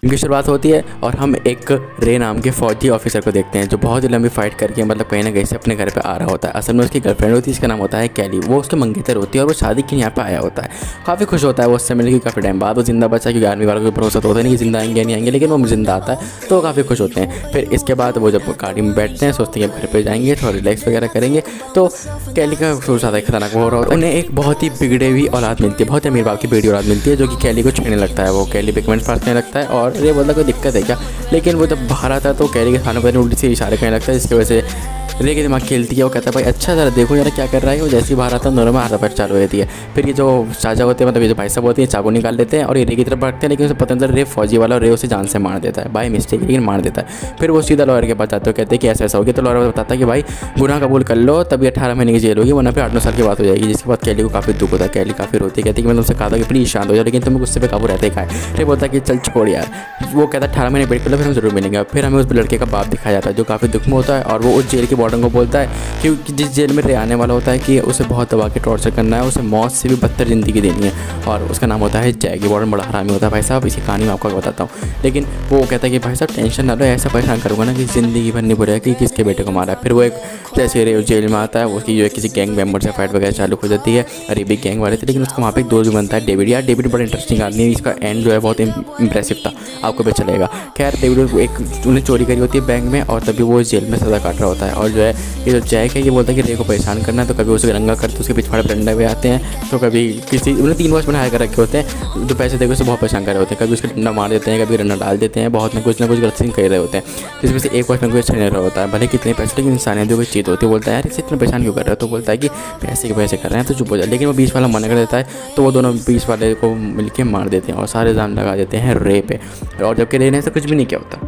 इनकी शुरुआत होती है और हम एक रे नाम के फौजी ऑफिसर को देखते हैं जो बहुत ही लंबी फाइट करके मतलब कहीं ना कहीं से अपने घर पे आ रहा होता है। असल में उसकी गर्लफ्रेंड होती है, इसका नाम होता है कैली। वो उसके मंगेतर होती है और वो शादी के यहाँ पे आया होता है। काफ़ी खुश होता है वो उससे मिलने की। काफ़ी टाइम बाद वो जिंदा बचा, क्योंकि आर्मी वालों को भरोसा तो होता नहीं कि जिंदा आएंगे नहीं आएंगे, लेकिन वो जिंदा आता है तो वो काफ़ी खुश होते हैं। फिर इसके बाद वो जब गाड़ी में बैठते हैं सोचते हैं घर पर जाएंगे, थोड़ा रिलैक्स वगैरह करेंगे, तो कैली का सोच आता है खतरनाक हो रहा होता है। उन्हें एक बहुत ही बिगड़े हुई औलाद मिलती है, बहुत ही अमीर बाप की बेटी औलाद मिलती है जो कि कैली को छेड़ने लगता है। वो कैली पे कमेंट्स पासने लगता है और ये बोलता कोई दिक्कत है क्या, लेकिन वो जब बाहर आता है तो कैली के खानों पर उल्टी से इशारे करने लगता है, जिसकी वजह से रे के दिमाग खेलती है। वो कहता है भाई अच्छा ज़रा देखो यार क्या कर रहा है। वो जैसे ही बाहर आता है दोनों में हाथापाई चालू हो जाती है। फिर ये जो चाचा होते हैं मतलब ये जो भाई साहब होते हैं चाकू निकाल लेते हैं और ये रे की तरफ बढ़ते हैं, लेकिन उसे पता नहीं रे फौजी वाला और रे उसे जान से मार देता है बाय मिस्टेक, लेकिन मार देता है। फिर वो सीधा लॉयर के पास जाते हैं, कहते हैं कि ऐसा ऐसा हो गया। तो लॉयर बताता है कि भाई गुनाह कबूल कर लो तभी 18 महीने की जेल होगी, वरना फिर 8-9 साल की बात हो जाएगी। जिसके बाद कैली को काफ़ी दुख होता है। कैली काफ़ी रोती है, कहती है कि मैंने तुमसे कहा था कि प्लीज़ शांत हो जाओ, लेकिन तुम्हें गुस्से पे काबू रहते का है। रे बोलता है कि चल छोड़ यार। वो कहता है 18 महीने वेट कर लो फिर हम जरूर मिलेंगे। फिर हमें उस लड़के का बाप दिखाया जाता है जो काफ़ी दुख में होता है और वो उस जेल के वार्डन को बोलता है क्योंकि जिस जेल में रे आने वाला होता है कि उसे बहुत दबा के टॉर्चर करना है, उसे मौत से भी बदतर ज़िंदगी देनी है। और उसका नाम होता है जैक। वार्डन बड़ा हरामी होता है भाई साहब, इसी कहानी में आपको बताता हूँ। लेकिन वो कहता है कि भाई साहब टेंशन ना लो, ऐसा परेशान करूँगा ना कि ज़िंदगी भर नहीं भूलेगा कि किसके बेटे को मारा है। फिर वो एक जैसे रे जेल में आता है उसकी जो है किसी गैंग मेंबर से फाइट वगैरह चालू हो जाती है। अरे भी गैंग वाले थे, लेकिन उसका वहाँ पे एक दोस्त बनता है डेविड। यार डेविड बड़ा इंटरेस्टिंग आदमी है, इसका एंड जो है बहुत इंप्रेसिव था, आपको भी चलेगा। खैर डेविड एक उन्हें चोरी करी होती है बैंक में और तभी वो जेल में सज़ा काट रहा होता है। और जो है ये जो जैक है ये बोलता है कि रे को परेशान करना है, तो कभी उसे रंगा करते उसके पिछवाड़े डंडे हुए आते हैं, तो कभी किसी उन्हें 3 वॉच बनाया कर रखे होते हैं जो पैसे देकर उसे बहुत परेशान कर रहे होते हैं। कभी उसके डंडा मार देते हैं, कभी रंडा डाल देते हैं, बहुत में कुछ ना कुछ गलत सीन कर रहे होते हैं, जिसमें से एक वॉच में कुछ छीन रहा होता है। भले कितने पैसे, लेकिन इंसानियत जो कोई चीज़ होती है। बोलता है यार इसे इतना परेशान क्यों कर रहे हो, तो बोलता है कि पैसे के पैसे कर रहे हैं तो चुप हो जाए। लेकिन वो 20 वाला मना कर देता है, तो वो दोनों 20 वाले को मिलकर मार देते हैं और सारे इल्ज़ाम लगा देते हैं रे पे। और जबकि रे ने ऐसा कुछ भी नहीं किया होता।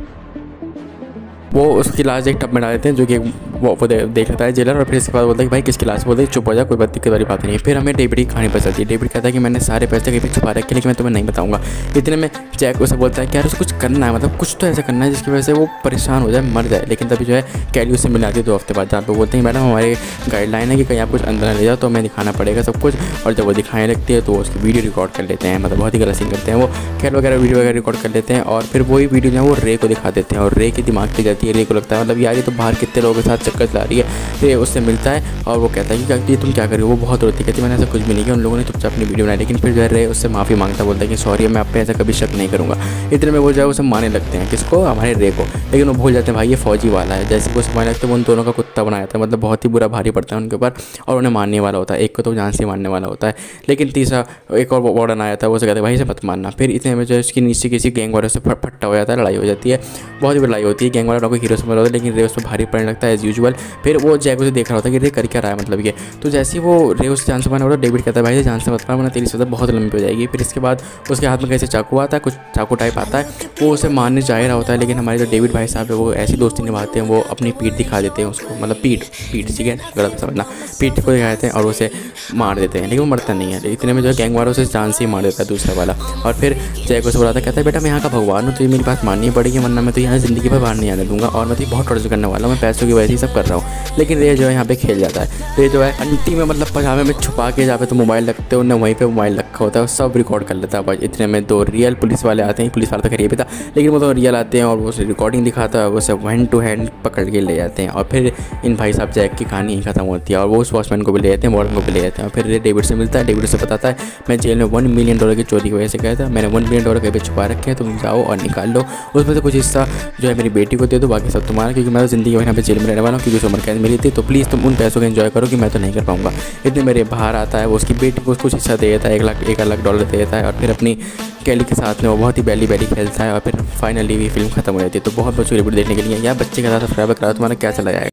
वो उसकी लाश एक टब में डाल देते हैं जो कि वो देख लेता है जेलर। और फिर इसके बाद बोलता है कि भाई किसकी लाश, बोलते हैं चुप हो जा, कोई बात दिक्कत वाली बात नहीं है। फिर हमें डेविड की कहानी पता चलती है। डेविड कहता है कि मैंने सारे पैसे कहीं छुपा रखे लेकिन मैं तुम्हें नहीं बताऊंगा। इतने में जैक उसे बोलता है कि यार उसे कुछ करना है, मतलब कुछ तो ऐसा करना है जिसकी वजह से वो परेशान हो जाए, मर जाए। लेकिन तभी जो है कैली उससे मिल आती है 2 हफ्ते बाद, जहाँ पे बोलते हैं मैडम हमारे गाइडलाइन है कि कहीं आप कुछ अंदर ले जाओ तो हमें दिखाना पड़ेगा सब कुछ। और जब वो दिखाने लगती है तो वो उसकी वीडियो रिकॉर्ड कर लेते हैं, मतलब बहुत ही गलत सीन करते हैं वो। खैर वगैरह वीडियो वगैरह रिकॉर्ड कर लेते हैं और फिर वही वीडियो जो है वो रे को दिखा देते हैं और रे के दिमाग पे जाती है। रे को लगता है मतलब यार ये तो बाहर कितने लोगों के साथ चक्कर चला रही है। रे उससे मिलता है और वो कहता है कि तुम क्या कर रही हो। वो बहुत रोती कहती मैंने ऐसा कुछ भी नहीं किया, उन लोगों ने चुपचाप अपनी वीडियो बनाई। लेकिन फिर जो है रे उससे माफ़ी मांगता, बोलता है कि सॉरी मैं आप पे ऐसा कभी शक नहीं करूँगा। इतने में वो जो है उसे मारने लगते हैं, किसको, हमारे रे को। लेकिन वो भूल जाते हैं भाई ये फौजी वाला है। जैसे वो मारने लगते हैं वो उन दोनों का कुत्ता बनाया था, मतलब बहुत ही बुरा भारी पड़ता है उनके ऊपर और उन्हें मारने वाला होता है। एक को तो जान से मारने वाला होता है, लेकिन तीसरा एक और वार्डन आया था वो से कहता है भाई इसे मत मारना। फिर इतने में जो है उसकी नीचे किसी गैंग वालों से फट्टा हो जाता है, लड़ाई हो जाती है, बहुत ही लड़ाई होती है। गैंग वाला को हीरो समझ रहा होता है लेकिन रे उस पर भारी पड़ने लगता है एज यूजुअल। फिर वो जैक उसे देख रहा होता है कि रे कर क्या रहा है, मतलब ये। तो जैसे ही वो रे उससे जान से मारने वाला डेविड कहता है भाई जान से मत मार वरना तेरी सज़ा बहुत लंबी हो जाएगी। फिर इसके बाद उसके हाथ में कैसे चाकू आता है, कुछ चाकू टाइप आता है, वो उसे मारने जा रहा होता है। लेकिन हमारे जो डेविड भाई साहब है वो ऐसी दोस्ती निभाते हैं, वो अपनी पीठ दिखा देते हैं उसको, मतलब पीठ ठीक है गलत समझना, पीठ को दिखा देते हैं और उसे मार देते हैं। लेकिन वो मरता नहीं है। इतने में जो है गैंग वालों से जान से ही मार देता है दूसरा वाला। और फिर जैक उसे बुलाता कहता है बेटा मैं यहाँ का भगवान हूँ, तुझे मेरी बात माननी पड़ेगी वरना मैं तो यहाँ ज़िंदगी भर बाहर नहीं आने दूंगा और मैं तो बहुत टॉर्चर करने वाला हूँ, मैं पैसों की वजह से ही सब कर रहा हूँ। लेकिन रे जो है यहाँ पे खेल जाता है। रे जो है अंटी में मतलब पजामे में छुपा के जहाँ पे तो मोबाइल रखते हैं उन्हें वहीं पे मोबाइल रखा होता है, सब रिकॉर्ड कर लेता है भाई। इतने में 2 रियल पुलिस वाले आते हैं, पुलिस वाला तो खरीद था लेकिन वो तो रियल आते हैं और वो रिकॉर्डिंग दिखाता है, वो सब हैंड टू हैंड पकड़ के ले जाते हैं। और फिर इन भाई साहब जैक की कहानी ही खत्म होती है और वो उस वॉचमैन को भी ले जाते हैं, वार्डन को भी ले जाते हैं। और फिर डेविड से मिलता है, डेविड से बताता है मैं जेल में $1 मिलियन की चोरी की वजह से गया था, मैंने $1 मिलियन कहीं पे छुपा रखे हैं, तुम जाओ और निकाल लो, उसमें से कुछ हिस्सा जो है मेरी बेटी को दे दो, बाकी सब तुम्हारा, क्योंकि मैं तो ज़िंदगी भर यहाँ पे जेल में रहने वाला हूँ क्योंकि उसे उम्र कैद मिली थी, तो प्लीज़ तुम उन पैसों का एंजॉय करो कि मैं तो नहीं कर पाऊँगा। इतने मेरे बाहर आता है, वो उसकी बेटी को कुछ हिस्सा दे देता है, $1 लाख दे देता है और फिर अपनी कैली के साथ में वो बहुत ही बैली खेलता है और फिर फाइनली भी फिल्म खत्म हो जाती है। तो बहुत बहुत शुक्रिया देखने के लिए। यार बच्चे के साथ सब्सक्राइब करा, तुम्हारा क्या चला जाएगा।